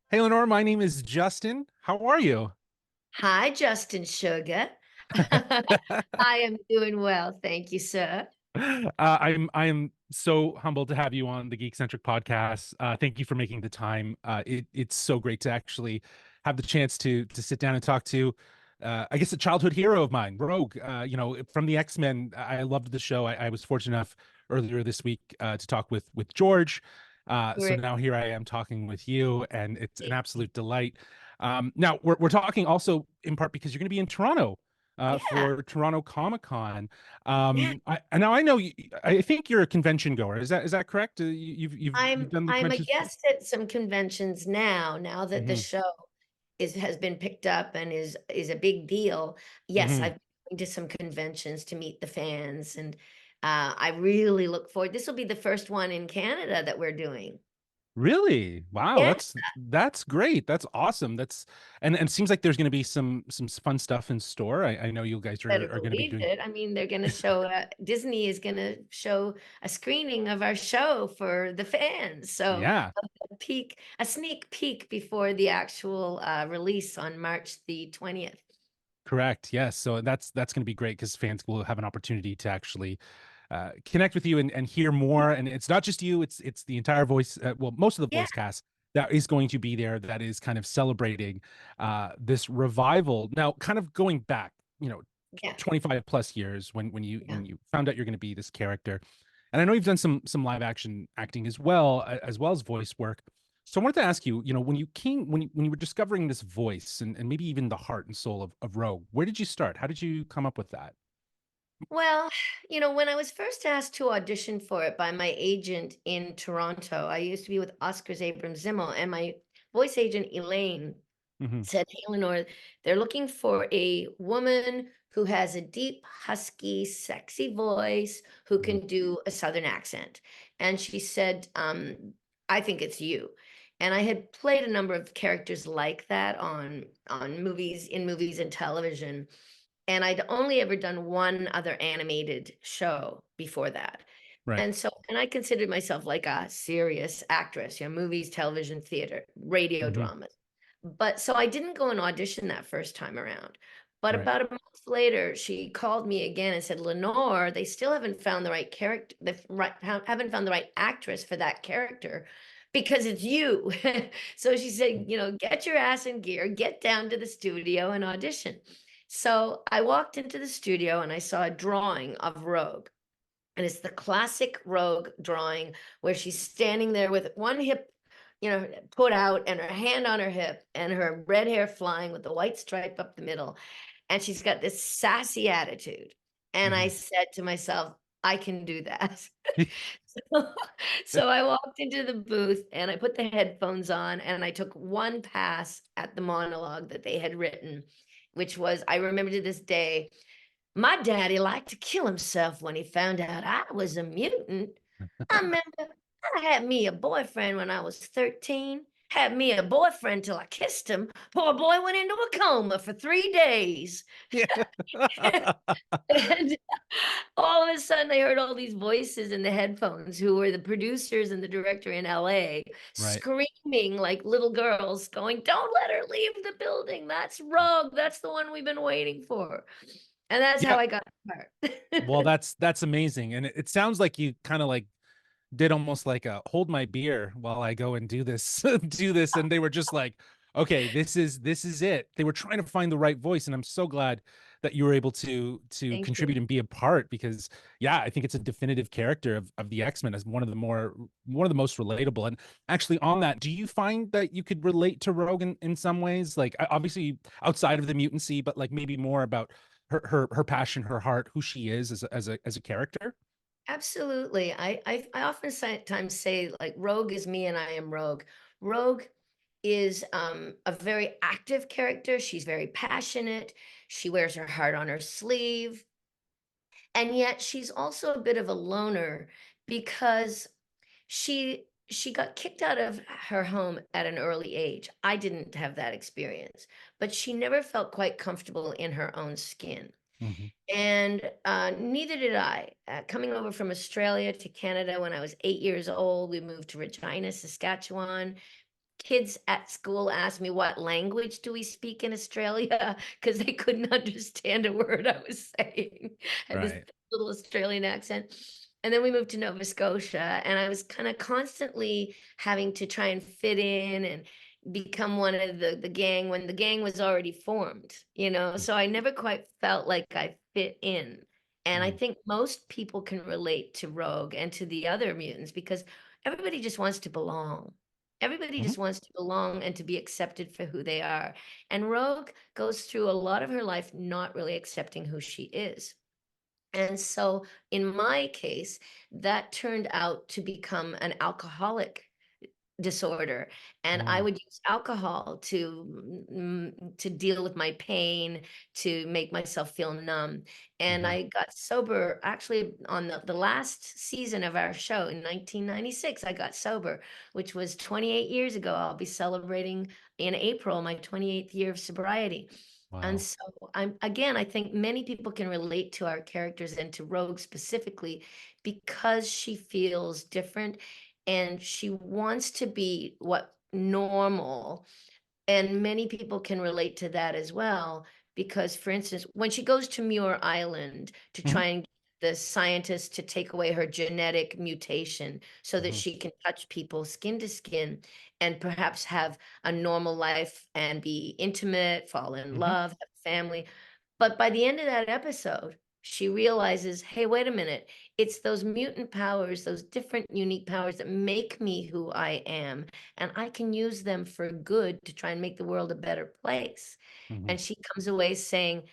Hey, Lenore, my name is Justin. How are you? Hi, Justin Sugar. I am doing well, thank you, sir. I'm so humbled to have you on the Geekcentric podcast. Thank you for making the time. It's so great to actually have the chance to sit down and talk to, I guess, a childhood hero of mine, Rogue. From the X-Men. I loved the show. I was fortunate enough earlier this week to talk with George. So Great. now here I am talking with you, and it's an absolute delight. Now we're talking also in part because you're going to be in Toronto Yeah, for Toronto Comic Con. yeah. Now I know I think you're a convention goer. Is that correct? You've done the I'm a conventions before? guest at some conventions now that the Hmm. show has been picked up and is a big deal. Yes, Hmm. I've been to some conventions to meet the fans, and I really look forward. This will be the first one in Canada that we're doing. Really? Wow, Yeah. that's great. That's awesome. And it seems like there's going to be some fun stuff in store. I know you guys Better are going to be believe doing. it. I mean, they're going to show, Disney is going to show a screening of our show for the fans. So Yeah. a sneak peek before the actual release on March the 20th. Correct. Yes. So that's going to be great because fans will have an opportunity to actually connect with you and hear more. And it's not just you; it's the entire voice. Well, most of the Yeah, voice cast that is going to be there. That is kind of celebrating this revival. Now, kind of going back, yeah, 25 plus years when you yeah. when you found out you're going to be this character, and I know you've done some live action acting as well as voice work. So I wanted to ask you, when you were discovering this voice and maybe even the heart and soul of Rogue, where did you start? How did you come up with that? Well, when I was first asked to audition for it by my agent in Toronto, I used to be with Oscar's Abrams Zimmel, and my voice agent, Elaine, Hmm. said, "Hey, Lenore, they're looking for a woman who has a deep, husky, sexy voice who Hmm. can do a Southern accent." And she said, "I think it's you." And I had played a number of characters like that on movies and television. And I'd only ever done one other animated show before that. Right. And I considered myself like a serious actress, movies, television, theater, radio Hmm. dramas. But so I didn't go and audition that first time around. But Right. about a month later, she called me again and said, "Lenore, they still haven't found the right character, haven't found the right actress for that character because it's you." So she said, "Get your ass in gear, get down to the studio and audition." So I walked into the studio and I saw a drawing of Rogue. And it's the classic Rogue drawing where she's standing there with one hip, put out and her hand on her hip and her red hair flying with the white stripe up the middle. And she's got this sassy attitude. And I Hmm. said to myself, I can do that. So, so I walked into the booth and I put the headphones on and I took one pass at the monologue that they had written, which was, I remember to this day, "My daddy liked to kill himself when he found out I was a mutant. I remember I had me a boyfriend when I was 13. Had me a boyfriend till I kissed him. Poor boy went into a coma for 3 days." Yeah. And all of a sudden, I heard all these voices in the headphones who were the producers and the director in LA Right. screaming like little girls, going, "Don't let her leave the building. That's Rogue. That's the one we've been waiting for." And that's Yeah. how I got the Well, part. that's amazing. And it sounds like you kind of like did almost like a hold my beer while I go and do this, do this. And they were just like, okay, this is it. They were trying to find the right voice. And I'm so glad that you were able to Thank you. contribute and be a part because yeah, I think it's a definitive character of the X-Men as one of the most relatable. And actually on that, do you find that you could relate to Rogue in some ways? Like obviously outside of the mutancy, but like maybe more about her passion, her heart, who she is as a character? Absolutely. I often sometimes say, like, Rogue is me and I am Rogue. Rogue is a very active character. She's very passionate. She wears her heart on her sleeve. And yet she's also a bit of a loner because she got kicked out of her home at an early age. I didn't have that experience, but she never felt quite comfortable in her own skin. Hmm. And neither did I. Coming over from Australia to Canada when I was 8 years old, we moved to Regina, Saskatchewan. kids at school asked me, what language do we speak in Australia? Because they couldn't understand a word I was saying. I had this Right. little Australian accent. And then we moved to Nova Scotia, and I was kind of constantly having to try and fit in and become one of the gang when the gang was already formed, you know? So I never quite felt like I fit in. And I Mm-hmm. think most people can relate to Rogue and to the other mutants because everybody just wants to belong. Everybody Mm-hmm. just wants to belong and to be accepted for who they are. And Rogue goes through a lot of her life not really accepting who she is. And so in my case, that turned out to become an alcoholic disorder, and I Mm-hmm. would use alcohol to deal with my pain, to make myself feel numb. And Mm-hmm. I got sober actually on the last season of our show in 1996. I got sober, which was 28 years ago. I'll be celebrating in April my 28th year of sobriety. And Wow. so I think many people can relate to our characters and to Rogue specifically because she feels different and she wants to be what normal, and many people can relate to that as well because, for instance, when she goes to Muir Island to Mm-hmm. try and get the scientists to take away her genetic mutation so that Mm-hmm. she can touch people skin to skin and perhaps have a normal life and be intimate, fall in Mm-hmm. love, have a family. But by the end of that episode, she realizes, hey, wait a minute. It's those mutant powers, those different unique powers that make me who I am. And I can use them for good to try and make the world a better place. Mm-hmm. And she comes away saying,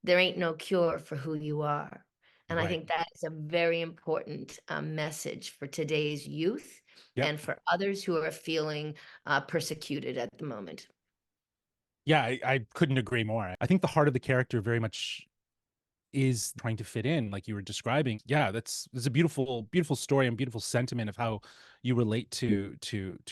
there ain't no cure for who you are. And I Right. think that is a very important message for today's youth Yep. and for others who are feeling persecuted at the moment. Yeah, I couldn't agree more. I think the heart of the character very much is trying to fit in, like you were describing. Yeah, that's a beautiful, beautiful story and beautiful sentiment of how you relate to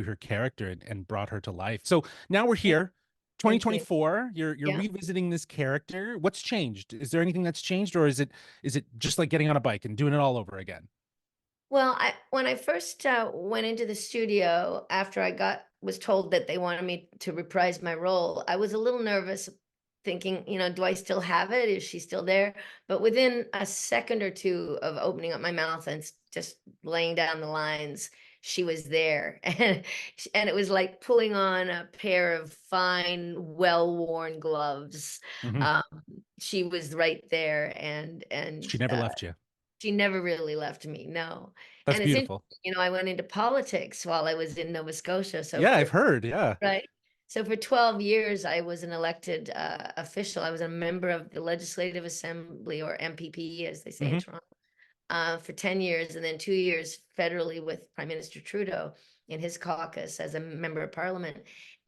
her character and brought her to life. So now we're Yeah, here, thank you. 2024. You're Yeah. revisiting this character. What's changed? Is there anything that's changed, or is it just like getting on a bike and doing it all over again? Well, when I first went into the studio after I was told that they wanted me to reprise my role, I was a little nervous, thinking, do I still have it? Is she still there? But within a second or two of opening up my mouth and just laying down the lines, she was there, and it was like pulling on a pair of fine, well-worn gloves. Hmm. Um, she was right there, and She never left you. she never really left me, no. That's And it's interesting, beautiful. I went into politics while I was in Nova Scotia. So Yeah, I've heard. Yeah. right. So for 12 years, I was an elected official. I was a member of the Legislative Assembly, or MPP, as they say in Hmm. Toronto, for 10 years, and then 2 years federally with Prime Minister Trudeau in his caucus as a member of parliament.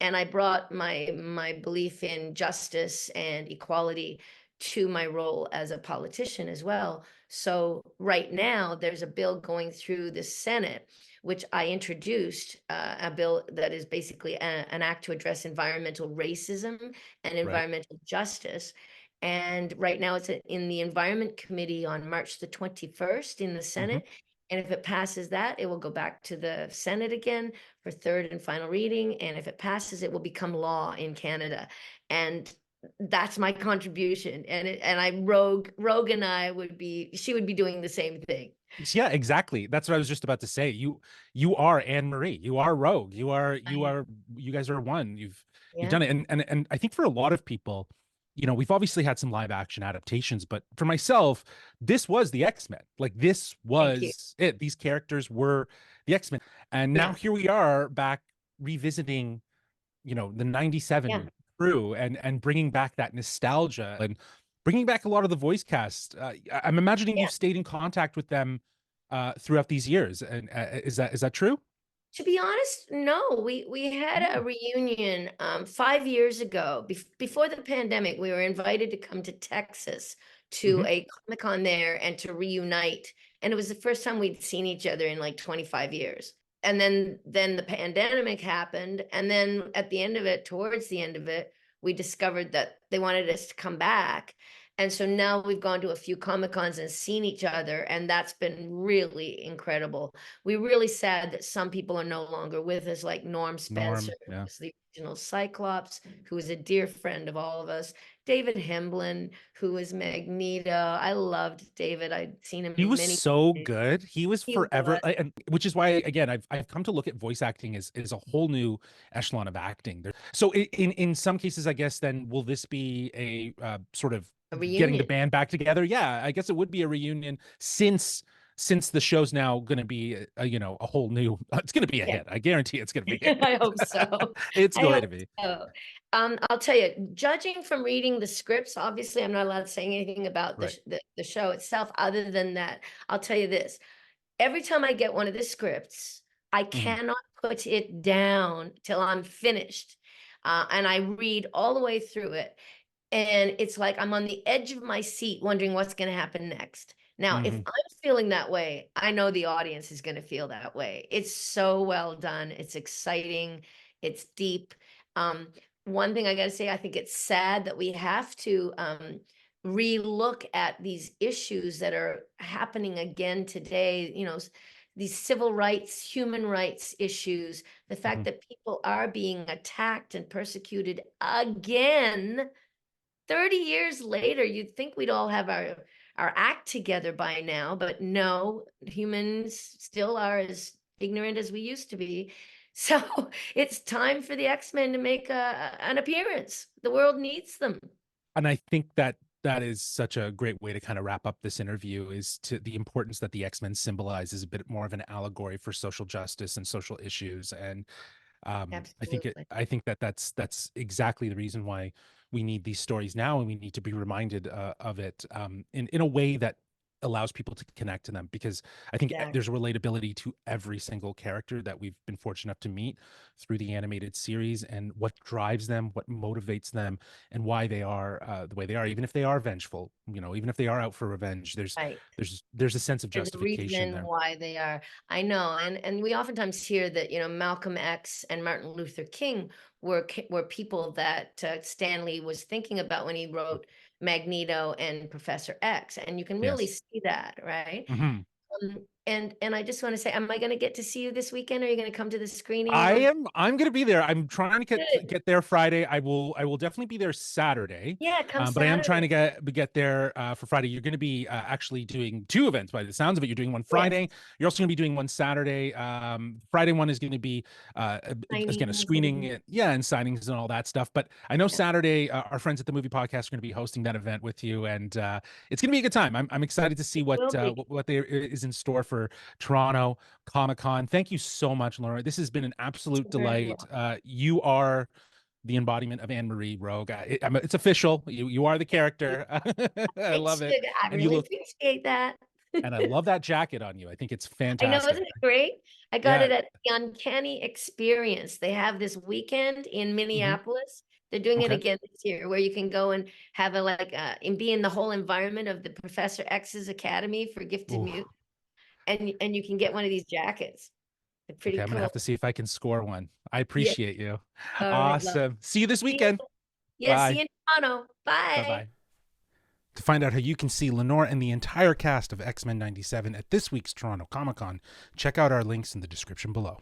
And I brought my belief in justice and equality to my role as a politician as well. So right now, there's a bill going through the Senate, which I introduced, a bill that is basically an act to address environmental racism and Right. environmental justice. And right now it's in the Environment Committee on March the 21st in the Hmm. Senate. And if it passes that, it will go back to the Senate again for third and final reading. And if it passes, it will become law in Canada. And that's my contribution. And Rogue and she would be doing the same thing. Yeah, exactly. That's what I was just about to say. You are Anne Marie. You are Rogue. You guys are one. You've Yeah. done it. And I think for a lot of people, we've obviously had some live action adaptations, but for myself, this was the X-Men. Like this Thank you. was it. These characters were the X-Men. And now Yeah. here we are back revisiting, the Yeah. 97 crew and bringing back that nostalgia and bringing back a lot of the voice cast. I'm imagining Yeah. you've stayed in contact with them throughout these years. And is that true? To be honest, no. We had a Mm. reunion 5 years ago. Before the pandemic, we were invited to come to Texas to Hmm. a Comicon there and to reunite. And it was the first time we'd seen each other in like 25 years. And then the pandemic happened. And then at the end of it, towards the end of it, we discovered that they wanted us to come back. And so now we've gone to a few Comic-Cons and seen each other, and that's been really incredible. We're really sad that some people are no longer with us, like Norm Spencer, Norm, who yeah. was the original Cyclops, who is a dear friend of all of us. David Hemblin, who was Magneto. I loved David. I'd seen him He in was many so things. good. He was He was. forever, and which is why again I've come to look at voice acting as a whole new echelon of acting. So in some cases, I guess then will this be a sort of A getting the reunion. band back together? Yeah, I guess it would be a reunion since the show's now going to be a whole new. It's going to be a Yeah. hit. I guarantee it's going to be a I hit. hope so. It's I going hope to be. so. I'll tell you, judging from reading the scripts, obviously I'm not allowed to say anything about Right. the show itself. Other than that, I'll tell you this. Every time I get one of the scripts, I Mhm. cannot put it down till I'm finished. And I read all the way through it. And it's like I'm on the edge of my seat wondering what's going to happen next. Now, if Mhm. I'm feeling that way, I know the audience is going to feel that way. It's so well done. It's exciting. It's deep. Um, One thing I got to say, I think it's sad that we have to relook at these issues that are happening again today. These civil rights, human rights issues, the fact Mhm. that people are being attacked and persecuted again 30 years later. You'd think we'd all have our act together by now, but no, humans still are as ignorant as we used to be. So it's time for the X-Men to make an appearance. The world needs them. And I think that is such a great way to kind of wrap up this interview, is to the importance that the X-Men symbolize is a bit more of an allegory for social justice and social issues. And Absolutely. I think that's exactly the reason why we need these stories now, and we need to be reminded of it in a way that allows people to connect to them, because I think Exactly. there's a relatability to every single character that we've been fortunate enough to meet through the animated series, and what drives them, what motivates them, and why they are the way they are. Even if they are vengeful, even if they are out for revenge, Right. there's a sense of There's a justification reason there. why they are. I know, and we oftentimes hear that Malcolm X and Martin Luther King were people that Stanley was thinking about when he wrote Magneto and Professor X, and you can really Yes. see that, right? Mhm. And I just want to say, am I going to get to see you this weekend? Are you going to come to the screening I on? am. I'm gonna be there. I'm trying to Good. get there Friday. I will definitely be there Saturday. Yeah, come But I am trying Saturday. to get there for Friday. You're going to be actually doing two events by the sounds of it. You're doing one Yes, Friday. You're also going to be doing one Saturday. Friday one is going to be again a signings screening, and yeah, and signings and all that stuff. But I know yeah, Saturday, our friends at the Movie Podcast are going to be hosting that event with you, and it's going to be a good time. I'm excited to see it will be. what there is in store for Toronto Comic Con. Thank you so much, Laura. This has been an absolute You're very delight. welcome. You are the embodiment of Anne Marie Rogue. It's official. You are the character. I Thanks, love it, sugar. I and you really look. appreciate that. And I love that jacket on you. I think it's I know, fantastic. isn't it great? I got Yeah. it at the Uncanny Experience. They have this weekend in Hmm. Minneapolis. They're doing it Okay. again this year, where you can go and have and be in the whole environment of the Professor X's Academy for Gifted Ooh. Mute, and you can get one of these jackets. They're Okay, pretty I'm gonna have cool. to see if I can score one. I Yeah. appreciate you. All right, love. Awesome. See you this See you. weekend. Yeah, see Bye. you in Toronto. Bye. Bye. Bye. To find out how you can see Lenore and the entire cast of X-Men '97 at this week's Toronto Comic Con, check out our links in the description below.